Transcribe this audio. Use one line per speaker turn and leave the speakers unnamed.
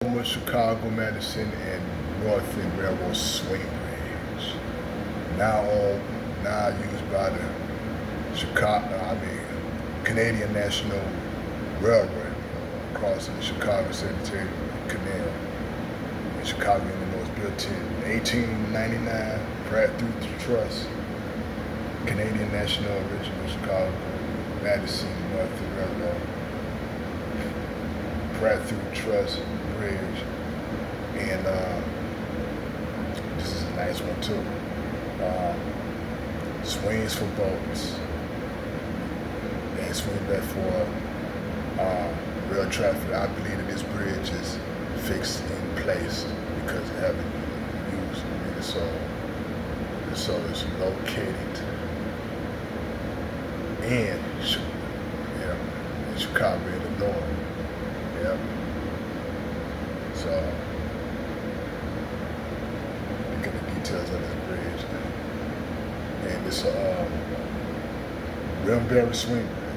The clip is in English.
Former Chicago, Madison, and Northern Railroad swing bridge. Now used by the Canadian National Railroad crossing the Chicago Cemetery Canal in Chicago, Illinois, built in 1899. Pratt through Trust, Canadian National Original Chicago, Madison, Northern Railroad. Pratt through Trust Bridge, and this is a nice one too. Swings for boats and swing back for rail traffic. I believe that this bridge is fixed in place because it haven't been used in Minnesota. So it's located in Chicago, Illinois. Yep. So, look at the details of this bridge. And it's a rim barrel swing bridge.